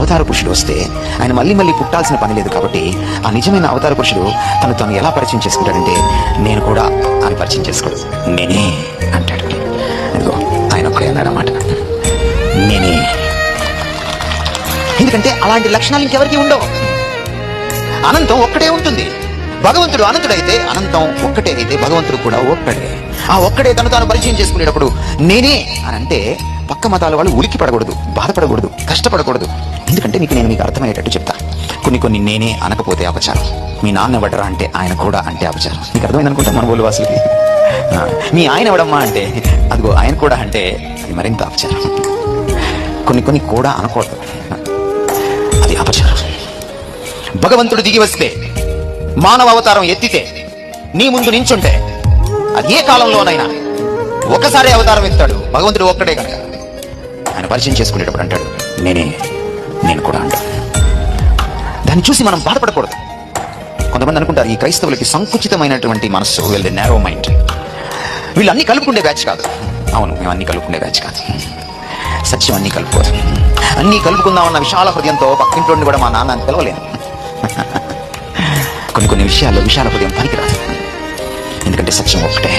అవతార పురుషుడు వస్తే ఆయన మళ్ళీ మళ్ళీ పుట్టాల్సిన పని లేదు. కాబట్టి ఆ నిజమైన అవతార పురుషుడు తను ఎలా పరిచయం చేసుకుంటాడంటే, నేను కూడా అని పరిచయం చేసుకోడు, నేనే అంటాడు. ఇదిగో ఆయన ఒక్కడే అన్నాడన్నమాట, నేనే. ఎందుకంటే అలాంటి లక్షణాలు ఇంకెవరికి ఉండవు. అనంతం ఒక్కటే ఉంటుంది. భగవంతుడు అనంతుడైతే, అనంతం ఒక్కటే అయితే భగవంతుడు కూడా ఒక్కడే. ఆ ఒక్కడే తాను పరిచయం చేసుకునేటప్పుడు నేనే అని అంటే పక్క మతాల వాళ్ళు ఉలికి పడకూడదు, బాధపడకూడదు, కష్టపడకూడదు. ఎందుకంటే మీకు అర్థమయ్యేటట్టు చెప్తా. కొన్ని నేనే అనకపోతే అపచారం. మీ నాన్న ఎవడరా అంటే ఆయన కూడా అంటే అపచారం. మీకు అర్థమైంది అనుకుంటా మన ఊళ్ళో వాసులకి. మీ ఆయన ఎవడమ్మా అంటే అదిగో ఆయన కూడా అంటే అది మరింత అపచారం. కొన్ని కూడా అనకూడదు, అది అపచారం. భగవంతుడు దిగి వస్తే, మానవ అవతారం ఎత్తితే, నీ ముందు నించుంటే, అది ఏ కాలంలోనైనా ఒకసారి అవతారం ఎత్తాడు. భగవంతుడు ఒక్కడే కనుక ఆయన పరిచయం చేసుకునేటప్పుడు అంటాడు, నేను కూడా అంటాడు. దాన్ని చూసి మనం బాధపడకూడదు. కొంతమంది అనుకుంటారు ఈ క్రైస్తవులకి సంకుచితమైనటువంటి మనస్సు, వీళ్ళది నేరో మైండ్, వీళ్ళు అన్ని కలుపుకుండే బ్యాచ్ కాదు. అవును, మేము అన్ని కలుపుకుండే బ్యాచ్ కాదు. సత్యం అన్ని కలుపుకోదు. అన్ని కలుపుకుందామన్న విశాల హృదయంతో పక్కింట్లో కూడా మా నాన్న అని పిలవలేను. కొన్ని విషయాల్లో విశాల హృదయం పనికిరాదు. ఎందుకంటే సత్యం ఒకటే.